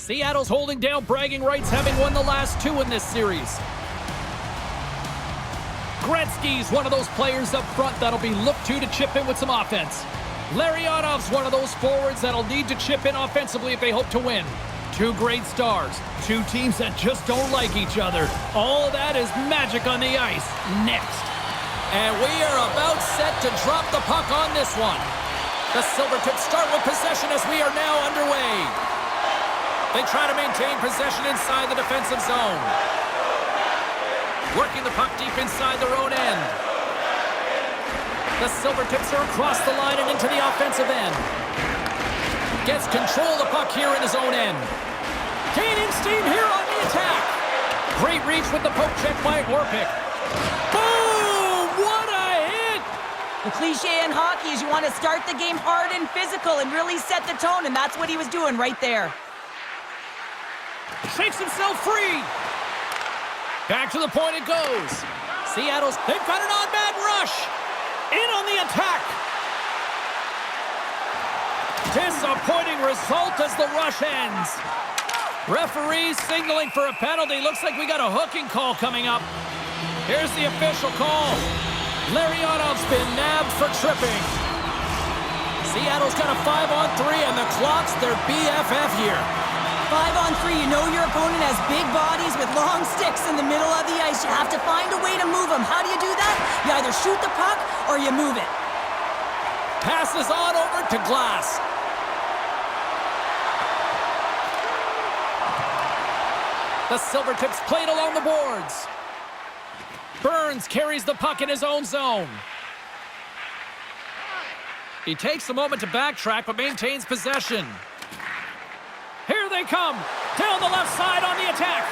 Seattle's holding down bragging rights, having won the last 2 in this series. Gretzky's one of those players up front that'll be looked to chip in with some offense. Larionov's one of those forwards that'll need to chip in offensively if they hope to win. 2 great stars, 2 teams that just don't like each other. All that is magic on the ice. Next. And we are about set to drop the puck on this one. The Silvertips start with possession as we are now underway. They try to maintain possession inside the defensive zone. Working the puck deep inside their own end. The Silvertips are across the line and into the offensive end. Gets control of the puck here in his own end. Gaining steam here on the attack. Great reach with the poke check by Orpik. Boom! What a hit! The cliche in hockey is you want to start the game hard and physical and really set the tone, and that's what he was doing right there. Shakes himself free. Back to the point it goes. Seattle's, they've got an odd-man rush. In on the attack. Disappointing result as the rush ends. Referee signaling for a penalty. Looks like we got a hooking call coming up. Here's the official call. Larionov's been nabbed for tripping. Seattle's got a 5-on-3 and the clock's their BFF here. 5-on-3, you know your opponent has big bodies with long sticks in the middle of the ice. You have to find a way to move them. How do you do that? You either shoot the puck or you move it. Passes on over to Glass. The Silvertips played along the boards. Burns carries the puck in his own zone. He takes a moment to backtrack but maintains possession. Here they come. Down the left side on the attack.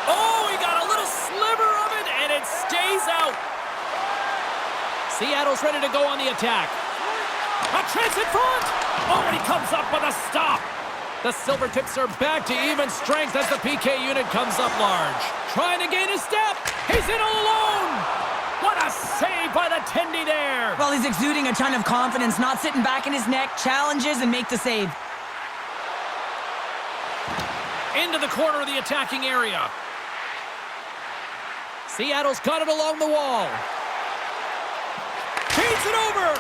Oh, he got a little sliver of it, and it stays out. Seattle's ready to go on the attack. A chance in front. Oh, and he comes up with a stop. The Silvertips are back to even strength as the PK unit comes up large. Trying to gain a step. He's in all alone. What a save by the Tendy there. Well, he's exuding a ton of confidence, not sitting back in his neck, challenges and make the save. Into the corner of the attacking area. Seattle's got it along the wall. Feeds it over.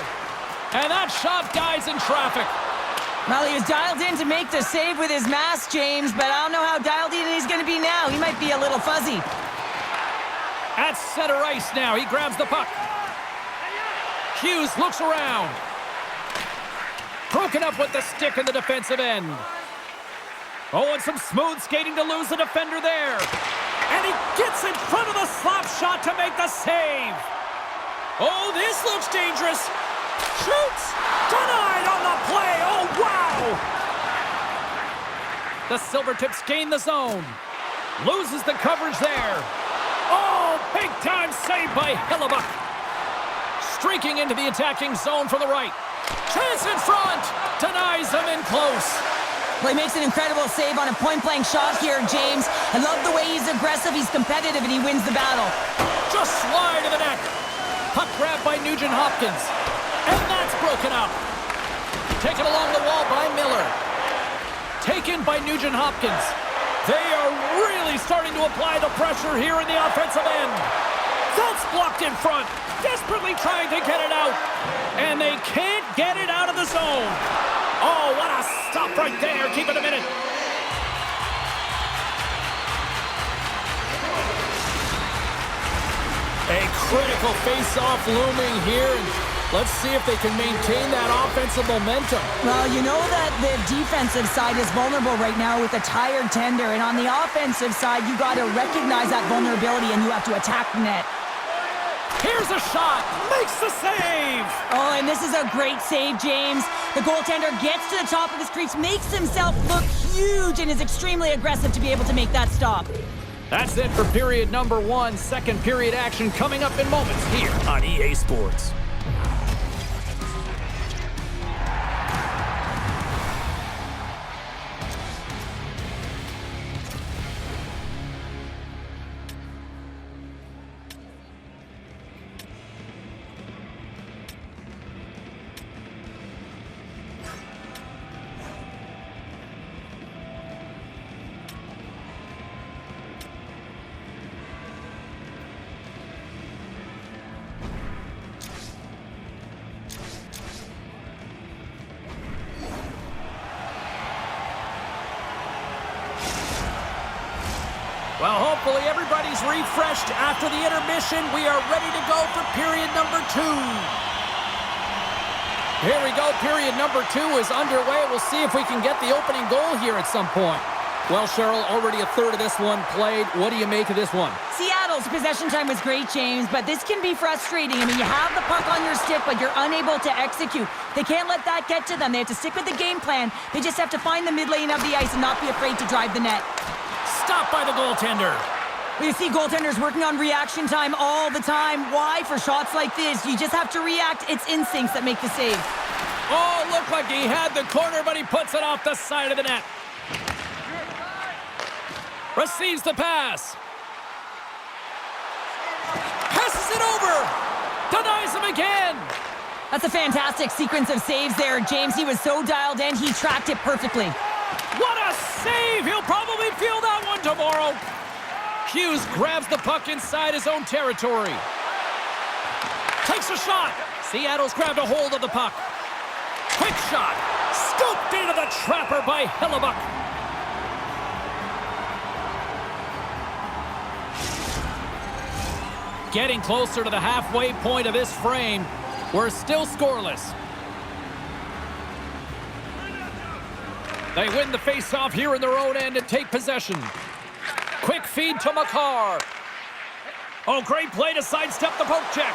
And that shot dies in traffic. Well, he was dialed in to make the save with his mask, James, but I don't know how dialed in he's going to be now. He might be a little fuzzy. At center ice now. He grabs the puck. Hughes looks around. Broken up with the stick in the defensive end. Oh, and some smooth skating to lose the defender there. And he gets in front of the slap shot to make the save. Oh, this looks dangerous. Shoots! Denied on the play! Oh, wow! The Silvertips gain the zone. Loses the coverage there. Oh, big-time save by Hellebuyck. Streaking into the attacking zone from the right. Chance in front! Denies him in close. Well, he makes an incredible save on a point-blank shot here, James. I love the way he's aggressive, he's competitive, and he wins the battle. Just wide of the net. Puck grabbed by Nugent-Hopkins. And that's broken up. Taken along the wall by Miller. Taken by Nugent-Hopkins. They are really starting to apply the pressure here in the offensive end. That's blocked in front. Desperately trying to get it out. And they can't get it out of the zone. Oh, what a stop right there. Keep it a minute. A critical face-off looming here. Let's see if they can maintain that offensive momentum. Well, you know that the defensive side is vulnerable right now with a tired tender. And on the offensive side, you got to recognize that vulnerability and you have to attack the net. Here's a shot. Makes the save. Oh, and this is a great save, James. The goaltender gets to the top of his crease, makes himself look huge, and is extremely aggressive to be able to make that stop. That's it for period number 1. Second period action coming up in moments here on EA Sports. Well, hopefully everybody's refreshed after the intermission. We are ready to go for period number 2. Here we go. Period number 2 is underway. We'll see if we can get the opening goal here at some point. Well, Cheryl, already a third of this one played. What do you make of this one? Seattle's possession time was great, James, but this can be frustrating. I mean, you have the puck on your stick, but you're unable to execute. They can't let that get to them. They have to stick with the game plan. They just have to find the mid lane of the ice and not be afraid to drive the net. Stopped by the goaltender. We see goaltenders working on reaction time all the time. Why? For shots like this, you just have to react. It's instincts that make the save. Oh, looked like he had the corner, but he puts it off the side of the net. Receives the pass. Passes it over. Denies him again. That's a fantastic sequence of saves there, James. He was so dialed in, he tracked it perfectly. What a save! He'll probably feel that one tomorrow. Hughes grabs the puck inside his own territory. Takes a shot. Seattle's grabbed a hold of the puck. Quick shot. Scooped into the trapper by Hellebuck. Getting closer to the halfway point of this frame. We're still scoreless. They win the face-off here in their own end and take possession. Quick feed to McCarr. Oh, great play to sidestep the poke check.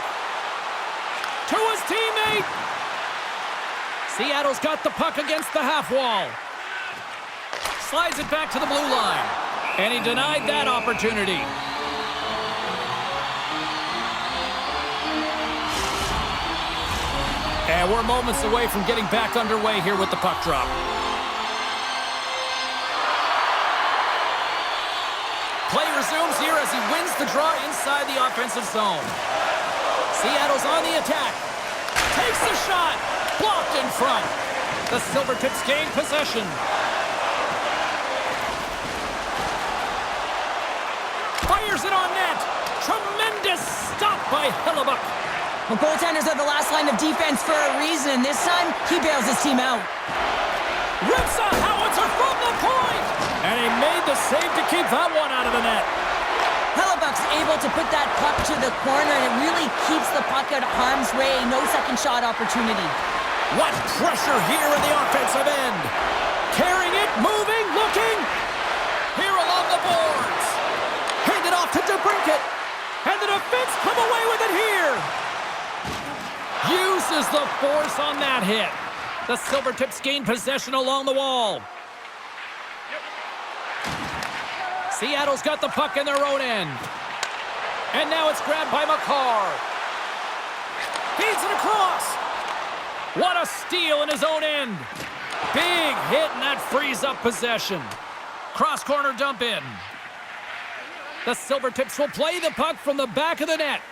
To his teammate. Seattle's got the puck against the half wall. Slides it back to the blue line. And he denied that opportunity. And we're moments away from getting back underway here with the puck drop. Play resumes here as he wins the draw inside the offensive zone. Seattle's on the attack. Takes the shot. Blocked in front. The Silvertips gain possession. Fires it on net. Tremendous stop by Hellebuck. Well, goaltenders are the last line of defense for a reason, and this time, he bails his team out. Rips a howitzer from the point! And he made the save to keep that one out of the net. Hellebuck's able to put that puck to the corner, and it really keeps the puck out of harm's way. No second shot opportunity. What pressure here in the offensive end. Carrying it, moving, looking. Here along the boards. Handed off to DeBrincat. And the defense come away with it here. Uses the force on that hit. The Silvertips gain possession along the wall. Seattle's got the puck in their own end. And now it's grabbed by McCarr. Feeds it across. What a steal in his own end. Big hit, and that frees up possession. Cross corner dump in. The Silvertips will play the puck from the back of the net.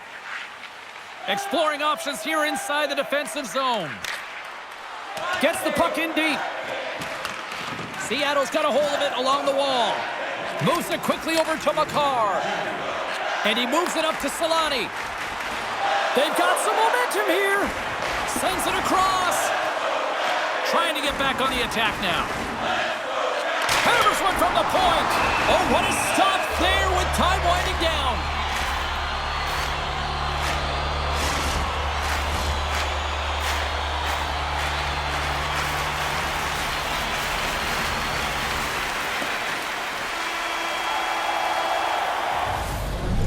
Exploring options here inside the defensive zone. Gets the puck in deep. Seattle's got a hold of it along the wall. Moves it quickly over to McCarr. And he moves it up to Solani. They've got some momentum here. Sends it across. Trying to get back on the attack now. Hammers one from the point. Oh, what a stop there with time winding down.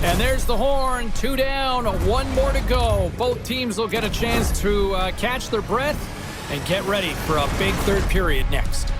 And there's the horn. 2 down, 1 more to go. Both teams will get a chance to catch their breath and get ready for a big third period next.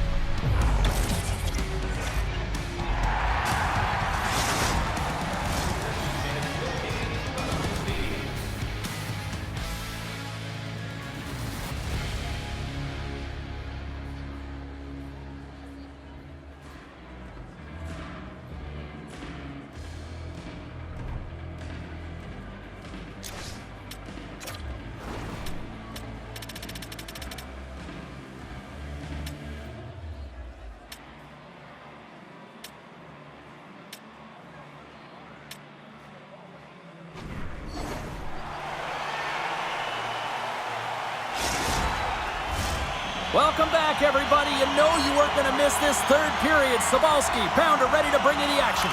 Welcome back, everybody. You know you weren't going to miss this third period. Sobalski, Pounder ready to bring you the action.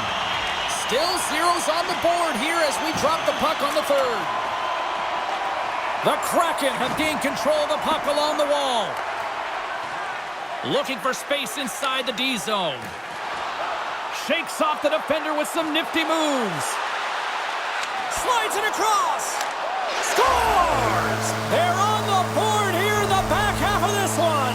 Still zeros on the board here as we drop the puck on the third. The Kraken have gained control of the puck along the wall. Looking for space inside the D zone. Shakes off the defender with some nifty moves. Slides it across. Scores! They're on the board here in the back half of this one.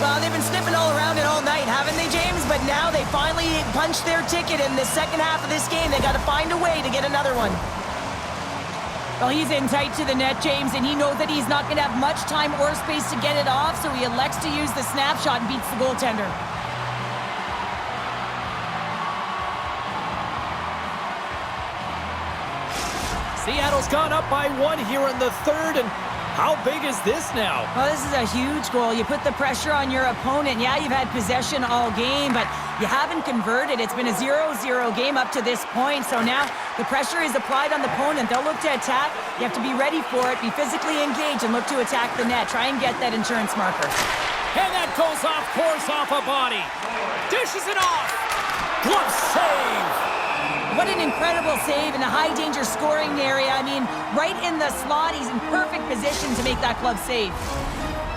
Well, they've been sniffing all around it all night, haven't they, James? But now they finally punched their ticket in the second half of this game. They got to find a way to get another one. Well, he's in tight to the net, James, and he knows that he's not going to have much time or space to get it off, so he elects to use the snapshot and beats the goaltender. Seattle's gone up by 1 here in the third, and how big is this now? Well, this is a huge goal. You put the pressure on your opponent. Yeah, you've had possession all game, but you haven't converted. It's been a 0-0 game up to this point, so now the pressure is applied on the opponent. They'll look to attack. You have to be ready for it, be physically engaged, and look to attack the net. Try and get that insurance marker. And that goes off course off a body. Dishes it off. Glove save. What an incredible save in a high-danger scoring area. I mean, right in the slot. He's in perfect position to make that glove save.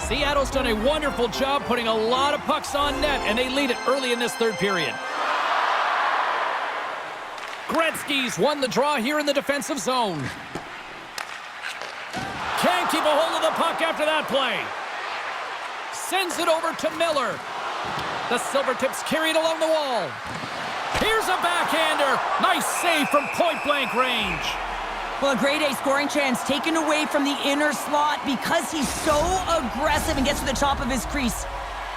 Seattle's done a wonderful job putting a lot of pucks on net, and they lead it early in this third period. Gretzky's won the draw here in the defensive zone. Can't keep a hold of the puck after that play. Sends it over to Miller. The Silvertips carry it along the wall. Here's a backhander. Nice save from point-blank range. Well, a grade A scoring chance taken away from the inner slot because he's so aggressive and gets to the top of his crease.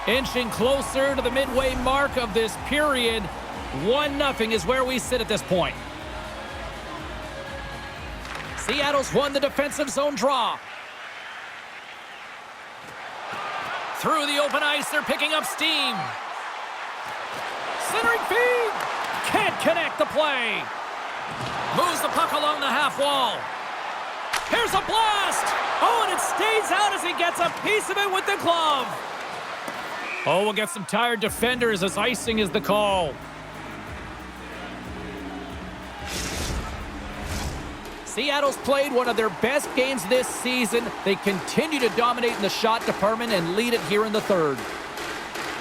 Inching closer to the midway mark of this period. 1-0 is where we sit at this point. Seattle's won the defensive zone draw. Through the open ice, they're picking up steam. Centering feed. Can't connect the play. Moves the puck along the half wall. Here's a blast. Oh, and it stays out as he gets a piece of it with the glove. Oh, we'll get some tired defenders as icing is the call. Seattle's played one of their best games this season. They continue to dominate in the shot department and lead it here in the third.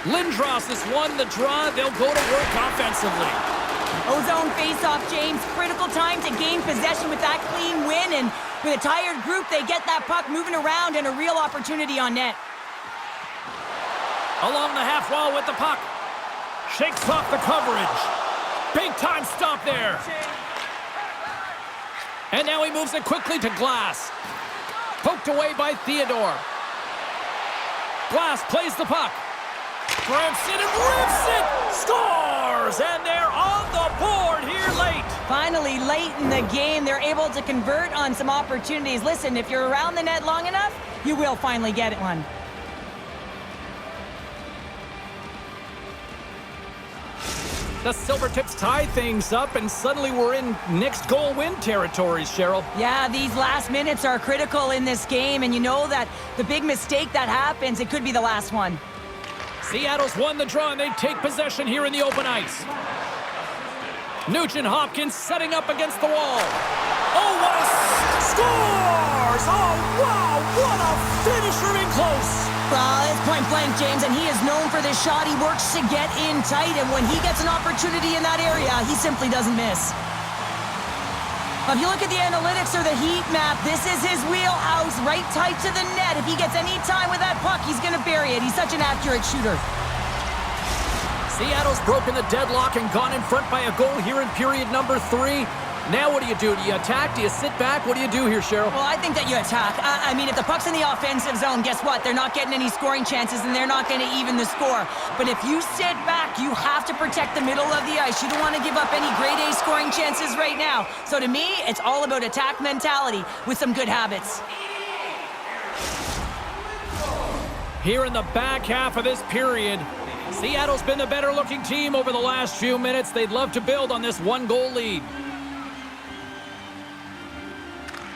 Lindros has won the draw. They'll go to work offensively. Ozone face-off, James. Critical time to gain possession with that clean win, and with a tired group, they get that puck moving around and a real opportunity on net. Along the half wall with the puck. Shakes off the coverage. Big time stop there. And now he moves it quickly to Glass. Poked away by Theodore. Glass plays the puck. Grabs it and rips it! Scores! And they're on the board here late. Finally, late in the game, they're able to convert on some opportunities. Listen, if you're around the net long enough, you will finally get it one. The Silvertips tie things up, and suddenly we're in next goal win territories, Cheryl. Yeah, these last minutes are critical in this game, and you know that the big mistake that happens, it could be the last one. Seattle's won the draw, and they take possession here in the open ice. Nugent Hopkins setting up against the wall. Oh, what a scores! Oh, wow, what a finisher in close. Well, it's point blank, James, and he is known for this shot. He works to get in tight, and when he gets an opportunity in that area, he simply doesn't miss. If you look at the analytics or the heat map, this is his wheelhouse, right tight to the net. If he gets any time with that puck, he's going to bury it. He's such an accurate shooter. Seattle's broken the deadlock and gone in front by a goal here in period number 3. Now what do? Do you attack? Do you sit back? What do you do here, Cheryl? Well, I think that you attack. I mean, if the puck's in the offensive zone, guess what? They're not getting any scoring chances, and they're not going to even the score. But if you sit back, you have to protect the middle of the ice. You don't want to give up any grade A scoring chances right now. So to me, it's all about attack mentality with some good habits. Here in the back half of this period, Seattle's been the better-looking team over the last few minutes. They'd love to build on this one-goal lead.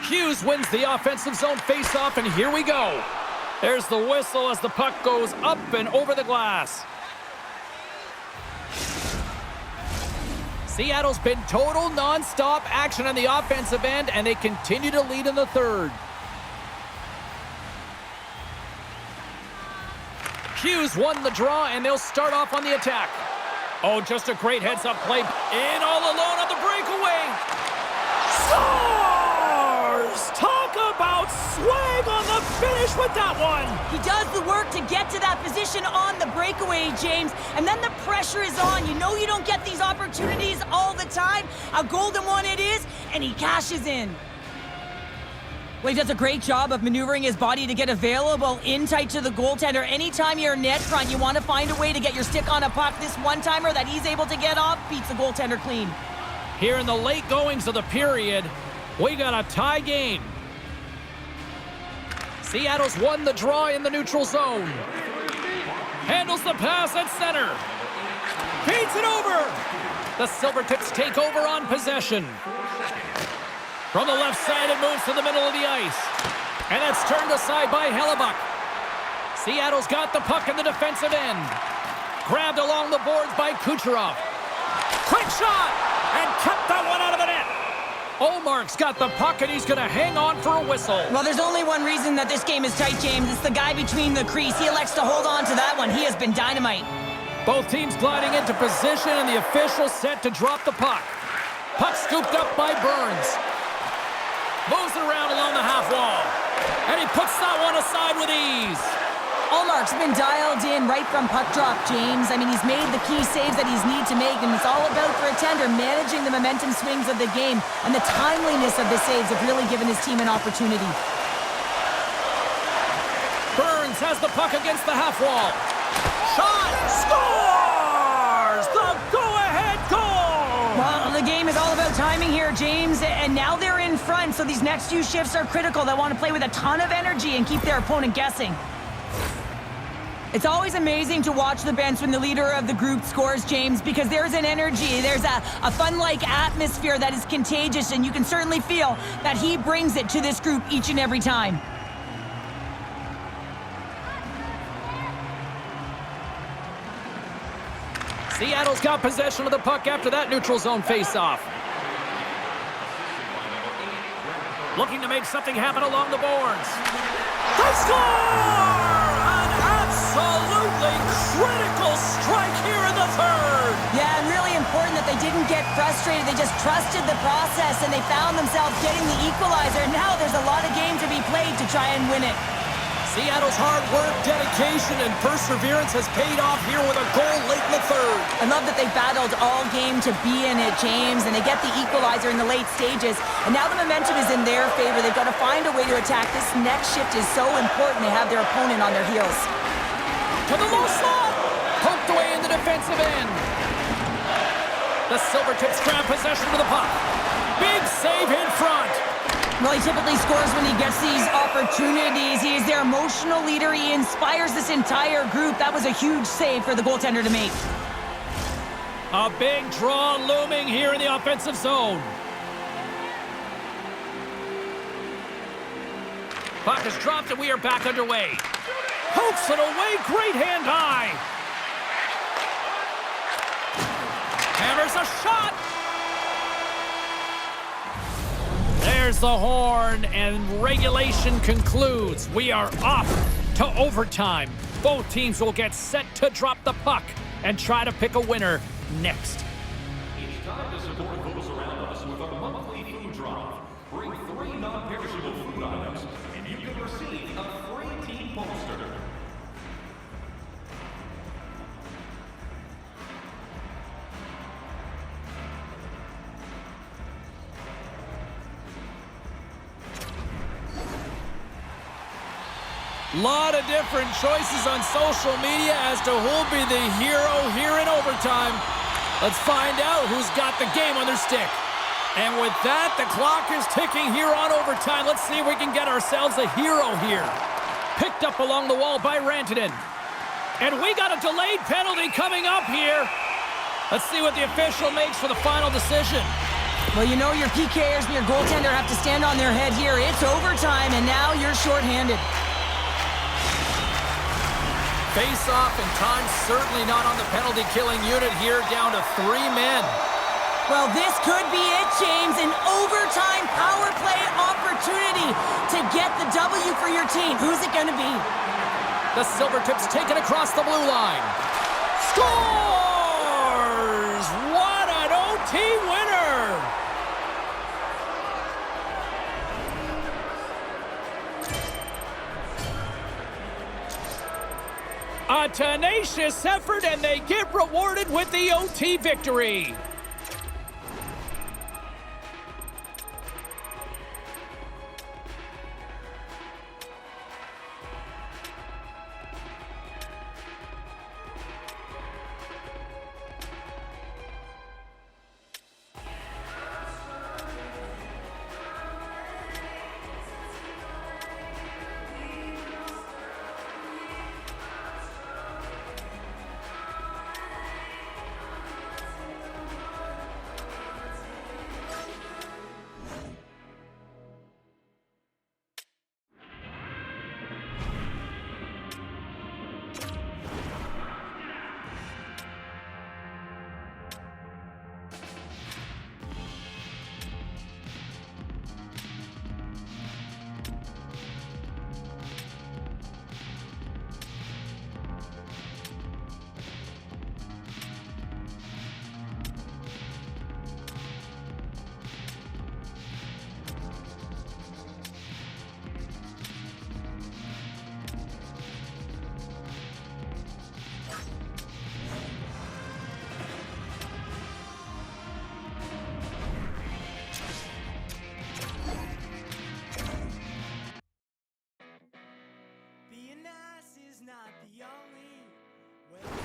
Hughes wins the offensive zone face-off, and here we go. There's the whistle as the puck goes up and over the glass. Seattle's been total non-stop action on the offensive end, and they continue to lead in the third. Hughes won the draw, and they'll start off on the attack. Oh, just a great heads-up play. In all alone on the breakaway. Scores! Talk about swag on the finish with that one. He does the work to get to that position on the breakaway, James, and then the pressure is on. You know you don't get these opportunities all the time. A golden one it is, and he cashes in. Well, he does a great job of maneuvering his body to get available in tight to the goaltender. Anytime you're net front, you want to find a way to get your stick on a puck. This one-timer that he's able to get off beats the goaltender clean. Here in the late goings of the period, we got a tie game. Seattle's won the draw in the neutral zone. Handles the pass at center. Feeds it over. The Silvertips take over on possession. From the left side, it moves to the middle of the ice. And that's turned aside by Hellebuck. Seattle's got the puck in the defensive end. Grabbed along the boards by Kucherov. Quick shot! And kept that one out of the net. Olmark's got the puck, and he's going to hang on for a whistle. Well, there's only one reason that this game is tight, James. It's the guy between the crease. He elects to hold on to that one. He has been dynamite. Both teams gliding into position, and the official set to drop the puck. Puck scooped up by Burns. Moves it around along the half wall. And he puts that one aside with ease. Olmark's been dialed in right from puck drop, James. I mean, he's made the key saves that he's need to make, and it's all about, for a tender, managing the momentum swings of the game, and the timeliness of the saves have really given his team an opportunity. Burns has the puck against the half wall. Shot! Scores! The go-ahead goal! Well, the game is all about timing here, James, and now they're in front, so these next few shifts are critical. They want to play with a ton of energy and keep their opponent guessing. It's always amazing to watch the bench when the leader of the group scores, James, because there's an energy, there's a fun-like atmosphere that is contagious, and you can certainly feel that he brings it to this group each and every time. Seattle's got possession of the puck after that neutral zone face-off. Looking to make something happen along the boards. They score! Absolutely critical strike here in the third. Yeah, and really important that they didn't get frustrated. They just trusted the process, and they found themselves getting the equalizer. Now there's a lot of game to be played to try and win it. Seattle's hard work, dedication, and perseverance has paid off here with a goal late in the third. I love that they battled all game to be in it, James, and they get the equalizer in the late stages. And now the momentum is in their favor. They've got to find a way to attack. This next shift is so important. They have their opponent on their heels. To the low slot! Poked away in the defensive end. The Silvertips grab possession of the puck. Big save in front. Well, he typically scores when he gets these opportunities. He is their emotional leader. He inspires this entire group. That was a huge save for the goaltender to make. A big draw looming here in the offensive zone. Puck is dropped, and we are back underway. Pokes it away, great hand high. Hammers a shot. There's the horn, and regulation concludes. We are off to overtime. Both teams will get set to drop the puck and try to pick a winner next. It's time to support those around us with our monthly food drive. Bring 3 non-perishable food items, and you can receive a free team poster. Lot of different choices on social media as to who'll be the hero here in overtime. Let's find out who's got the game on their stick. And with that, the clock is ticking here on overtime. Let's see if we can get ourselves a hero here. Picked up along the wall by Rantanen. And we got a delayed penalty coming up here. Let's see what the official makes for the final decision. Well, you know your PKers and your goaltender have to stand on their head here. It's overtime, and now you're shorthanded. Face-off, and time certainly not on the penalty-killing unit here, down to 3 men. Well, this could be it, James. An overtime power play opportunity to get the W for your team. Who's it going to be? The Silvertips take it across the blue line. Scores! What an OT winner! A tenacious effort, and they get rewarded with the OT victory. Being nice is not the